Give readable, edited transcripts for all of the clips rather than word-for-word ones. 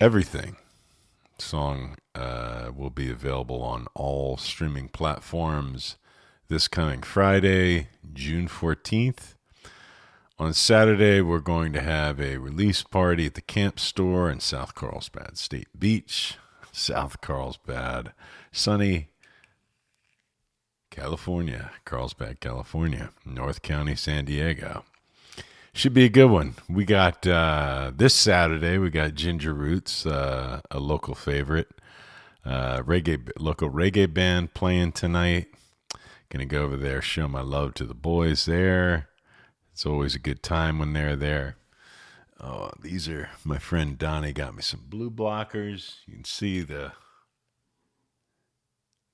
Everything song will be available on all streaming platforms this coming Friday, June 14th. On Saturday, we're going to have a release party at the Camp Store in South Carlsbad State Beach, South Carlsbad, sunny California, Carlsbad, California, North County, San Diego. Should be a good one. We got this Saturday. We got Ginger Roots, a local favorite, local reggae band playing tonight. Gonna go over there, show my love to the boys there. It's always a good time when they're there. Oh, these are my friend Donnie got me some blue blockers. You can see the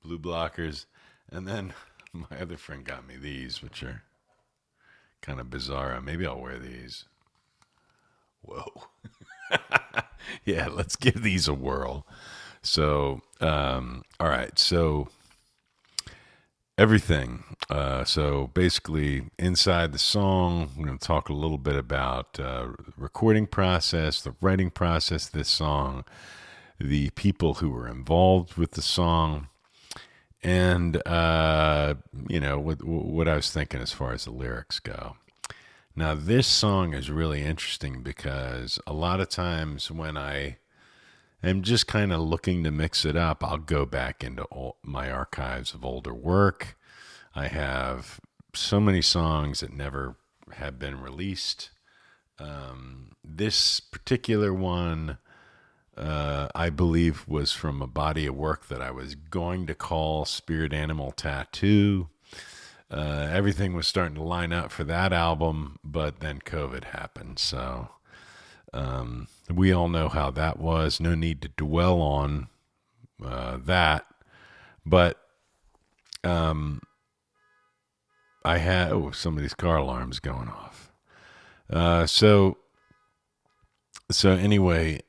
blue blockers, and then my other friend got me these, which are kind of bizarre. Maybe I'll wear these. Whoa. Yeah, let's give these a whirl. So, all right. So, everything. So, basically, inside the song, we're going to talk a little bit about the recording process, the writing process of this song, the people who were involved with the song, and what I was thinking as far as the lyrics go. Now, this song is really interesting because a lot of times when I am just kind of looking to mix it up, I'll go back into my archives of older work. I have so many songs that never have been released. This particular one, I believe, was from a body of work that I was going to call Spirit Animal Tattoo. Everything was starting to line up for that album, but then COVID happened. So we all know how that was. No need to dwell on that. But I had somebody's car alarm's going off. So anyway,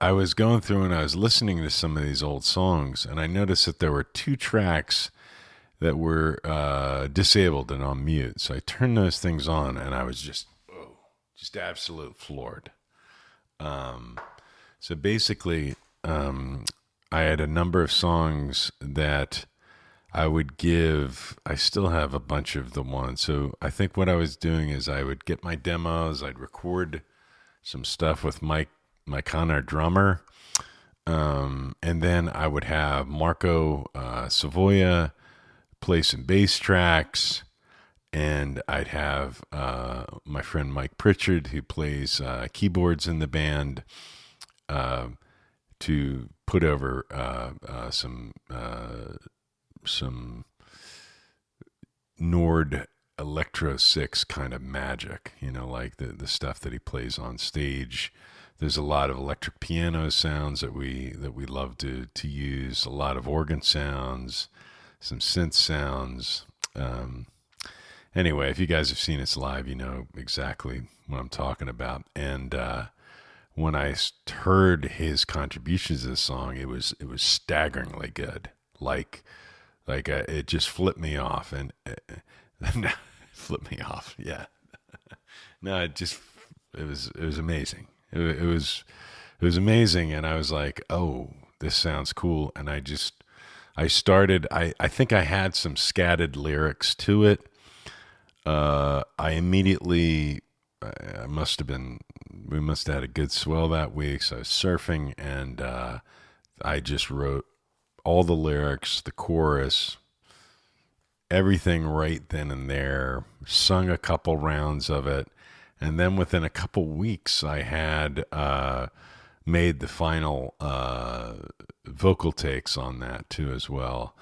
I was going through and I was listening to some of these old songs, and I noticed that there were two tracks that were disabled and on mute. So I turned those things on, and I was just absolute floored. So basically, I had a number of songs that I would give. I still have a bunch of the ones. So I think what I was doing is I would get my demos, I'd record some stuff with Mike Connor, drummer, and then I would have Marco Savoia play some bass tracks, and I'd have my friend Mike Pritchard, who plays keyboards in the band, to put over some Nord Electro 6 kind of magic, like the stuff that he plays on stage. There's a lot of electric piano sounds that we love to use, a lot of organ sounds, some synth sounds. Anyway, if you guys have seen us live, you know exactly what I'm talking about. And when I heard his contributions to this song, it was staggeringly good. Like it just flipped me off, and flipped me off. Yeah. No, it was amazing. It was amazing, and I was like, oh, this sounds cool. And I think I had some scattered lyrics to it. I immediately, we must have had a good swell that week. So I was surfing, and I just wrote all the lyrics, the chorus, everything right then and there, sung a couple rounds of it. And then within a couple weeks, I had made the final vocal takes on that too as well.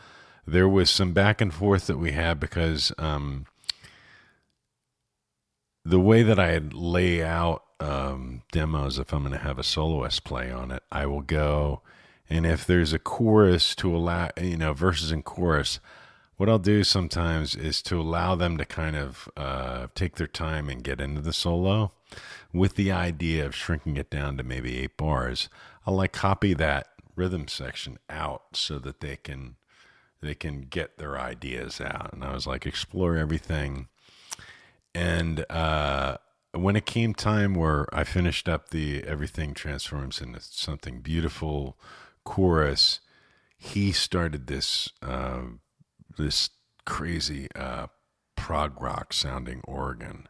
There was some back and forth that we had because the way that I lay out demos, if I'm going to have a soloist play on it, I will go, and if there's a chorus to allow, verses and chorus, what I'll do sometimes is to allow them to kind of take their time and get into the solo with the idea of shrinking it down to maybe 8 bars. I'll copy that rhythm section out so that they can get their ideas out. And I was like, explore everything. And when it came time where I finished up the Everything Transforms into Something Beautiful chorus, he started this crazy prog rock sounding organ,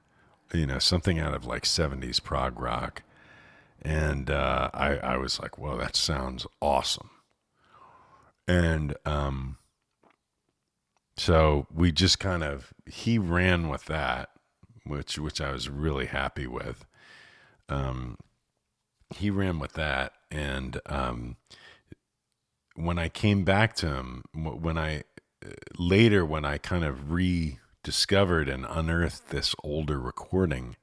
something out of like 70s prog rock. And I was like, whoa, that sounds awesome. And so we just he ran with that, which I was really happy with. He ran with that. And when I came back to him, when I kind of rediscovered and unearthed this older recording,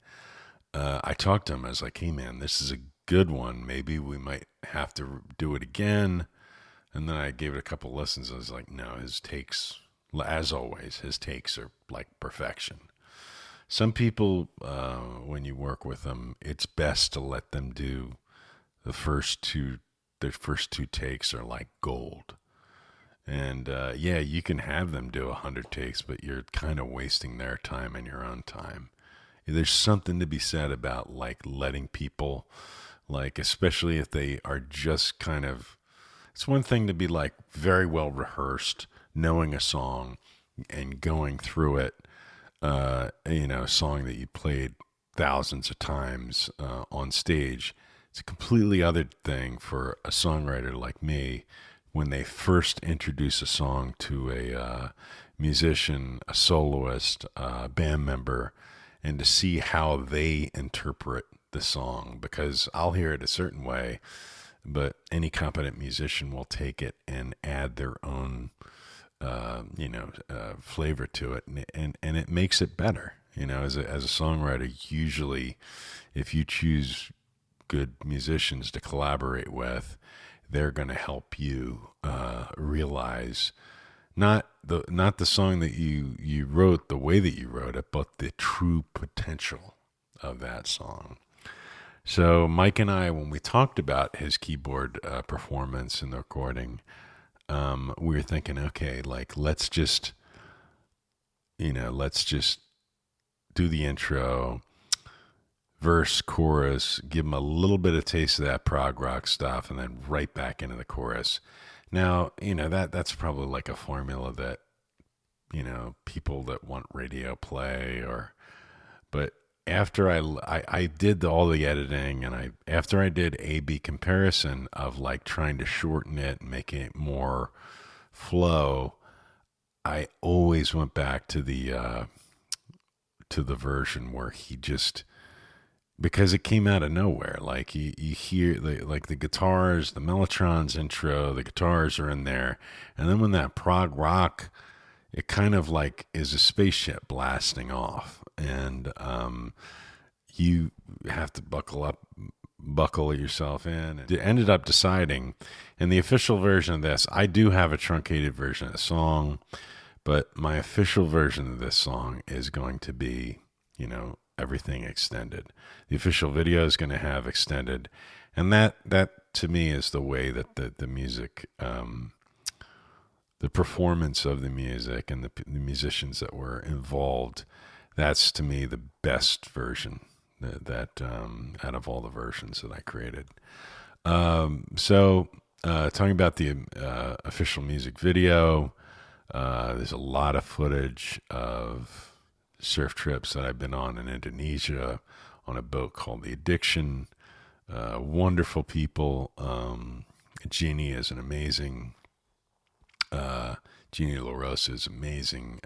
I talked to him. I was like, hey, man, this is a good one. Maybe we might have to do it again. And then I gave it a couple listens. I was like, no, his takes, as always, his takes are like perfection. Some people, when you work with them, it's best to let them do the first two. Their first two takes are like gold. And yeah, you can have them do 100 takes, but you're kind of wasting their time and your own time. There's something to be said about like letting people, like, especially if they are just kind of, it's one thing to be like very well rehearsed, knowing a song and going through it, a song that you played thousands of times on stage. It's a completely other thing for a songwriter like me when they first introduce a song to a musician, a soloist, a band member, and to see how they interpret the song, because I'll hear it a certain way, but any competent musician will take it and add their own, flavor to it, and it makes it better. As a songwriter, usually, if you choose good musicians to collaborate with, they're going to help you realize not the song that you wrote the way that you wrote it, but the true potential of that song. So Mike and I, when we talked about his keyboard performance in the recording, we were thinking, okay, like let's just do the intro, verse, chorus, give him a little bit of taste of that prog rock stuff, and then right back into the chorus. Now, that's probably like a formula that, people that want radio play but after I did all the editing, and after I did A/B comparison of like trying to shorten it and make it more flow, I always went back to the version where he just, because it came out of nowhere. Like you hear the guitars, the Mellotron's intro, the guitars are in there. And then when that prog rock, it kind of like is a spaceship blasting off. And you have to buckle yourself in. And ended up deciding, in the official version of this, I do have a truncated version of the song, but my official version of this song is going to be, everything extended. The official video is going to have extended, and that to me is the way that the music, the performance of the music and the musicians that were involved, that's to me the best version that out of all the versions that I created. So talking about the official music video, there's a lot of footage of surf trips that I've been on in Indonesia on a boat called the Addiction. Wonderful people. Jeannie is an amazing, Jeannie LaRosa is amazing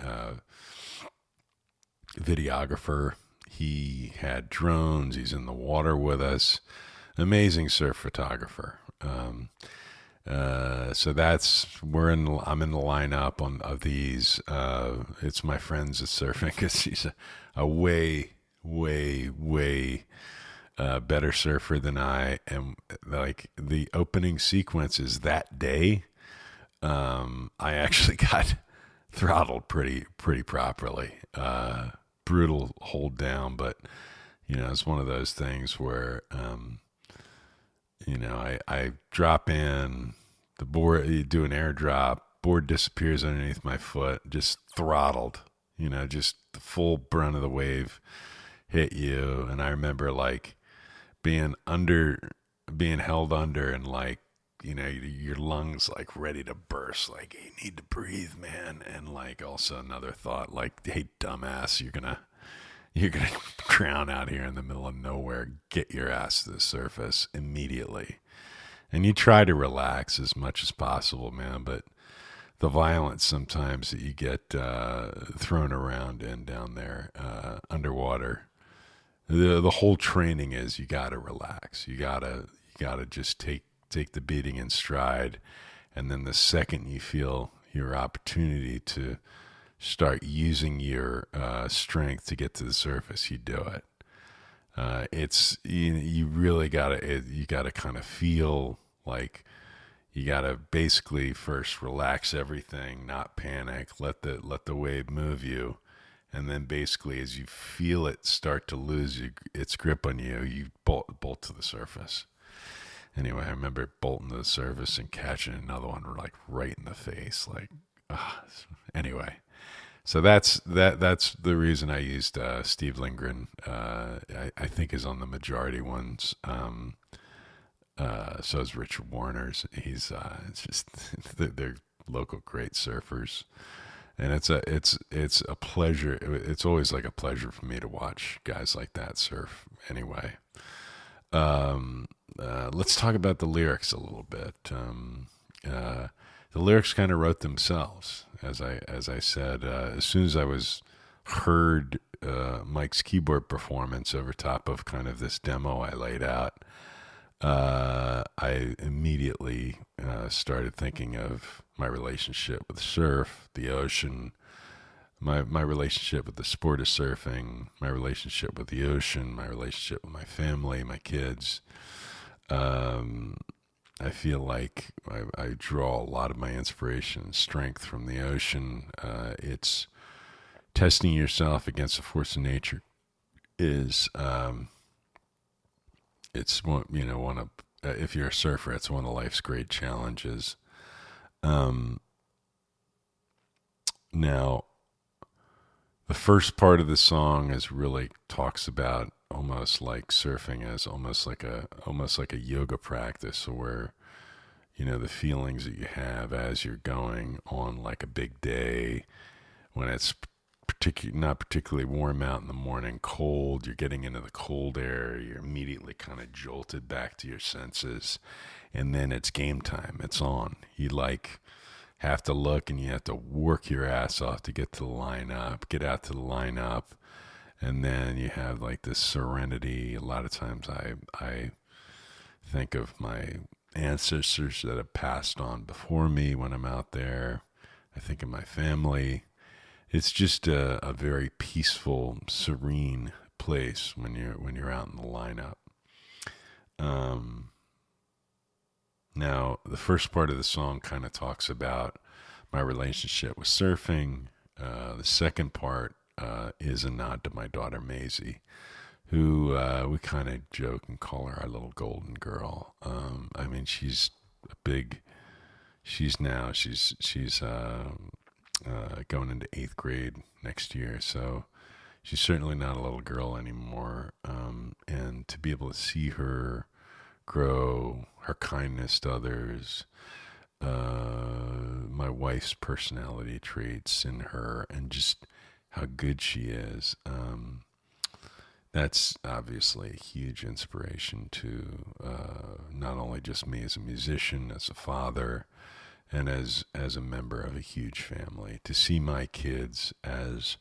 videographer. He had drones. He's in the water with us. Amazing surf photographer. So I'm in the lineup of these. It's my friends at surfing, because he's a way, way, way better surfer than I am. Like the opening sequence is that day. I actually got throttled pretty properly. Brutal hold down, but it's one of those things where I drop in the board, you do an airdrop, board disappears underneath my foot, just throttled, just the full brunt of the wave hit you. And I remember like being being held under, and like, your lungs like ready to burst, like, you need to breathe, man. And like also another thought, like, hey, dumbass, you're gonna drown out here in the middle of nowhere. Get your ass to the surface immediately. And you try to relax as much as possible, man, but the violence sometimes that you get thrown around in down there underwater. The whole training is you gotta relax. You gotta just take the beating in stride, and then the second you feel your opportunity to start using your strength to get to the surface, you do it. It's you really gotta kind of feel like you gotta basically first relax everything, not panic, let the wave move you, and then basically as you feel it start to lose its grip on you, you bolt to the surface. Anyway, I remember bolting to the surface and catching another one like right in the face, like, anyway. So that's the reason I used Steve Lindgren. I think is on the majority ones. So is Richard Warner's. He's it's just they're local great surfers, and it's a pleasure. It's always like a pleasure for me to watch guys like that surf. Anyway, let's talk about the lyrics a little bit. The lyrics kind of wrote themselves, as I said. As soon as I heard Mike's keyboard performance over top of kind of this demo I laid out, I immediately started thinking of my relationship with surf, the ocean, my relationship with the sport of surfing, my relationship with the ocean, my relationship with my family, my kids. I feel like I draw a lot of my inspiration and strength from the ocean. It's testing yourself against the force of nature is it's one of if you're a surfer, it's one of life's great challenges. Now, the first part of the song is really talks about almost like surfing as almost like a yoga practice, where the feelings that you have as you're going on like a big day when it's not particularly warm out in the morning, cold, you're getting into the cold air, you're immediately kind of jolted back to your senses, and then it's game time, it's on. You like have to look and you have to work your ass off to get to the lineup, get out to the lineup, and then you have like this serenity. A lot of times I think of my ancestors that have passed on before me when I'm out there. I think of my family. It's just a very peaceful, serene place when you're out in the lineup. Now, the first part of the song kind of talks about my relationship with surfing. The second part is a nod to my daughter Maisie, who we kind of joke and call her our little golden girl. I mean, she's a big. She's going into 8th grade next year, so she's certainly not a little girl anymore. And to be able to see her grow, her kindness to others, my wife's personality traits in her, and just how good she is. That's obviously a huge inspiration to not only just me as a musician, as a father, and as a member of a huge family. To see my kids as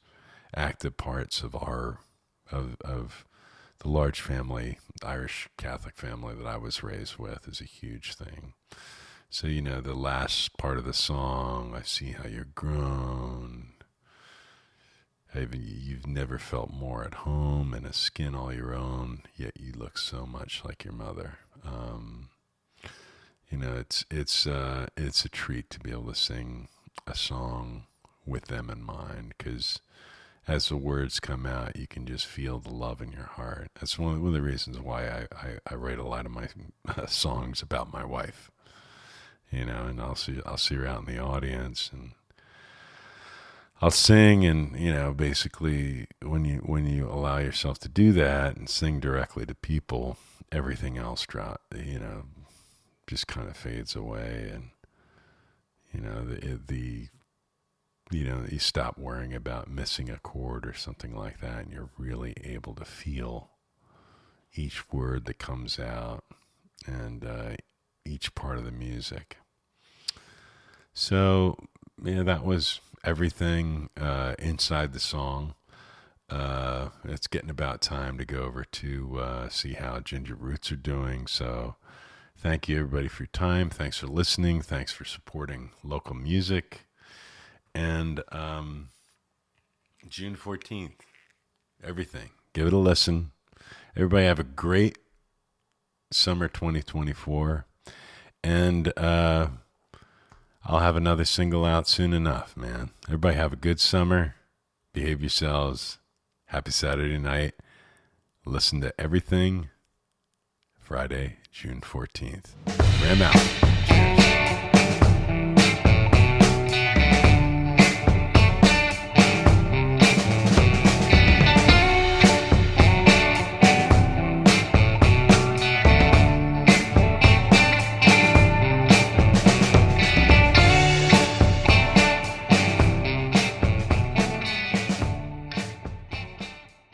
active parts of of the large family, Irish Catholic family that I was raised with, is a huge thing. So, the last part of the song, I see how you're grown. You've never felt more at home in a skin all your own, yet you look so much like your mother. It's a treat to be able to sing a song with them in mind, because as the words come out, you can just feel the love in your heart. That's one of the reasons why I write a lot of my songs about my wife. And I'll see her out in the audience, and I'll sing, and basically when you allow yourself to do that and sing directly to people, everything else just kind of fades away, and you stop worrying about missing a chord or something like that, and you're really able to feel each word that comes out, and each part of the music. So, that was everything inside the song. It's getting about time to go over to see how Ginger Roots are doing. So, thank you everybody for your time. Thanks for listening. Thanks for supporting local music. And June 14th, everything. Give it a listen. Everybody have a great summer 2024. And I'll have another single out soon enough, man. Everybody have a good summer. Behave yourselves. Happy Saturday night. Listen to everything. Friday, June 14th. Ram out. Cheers.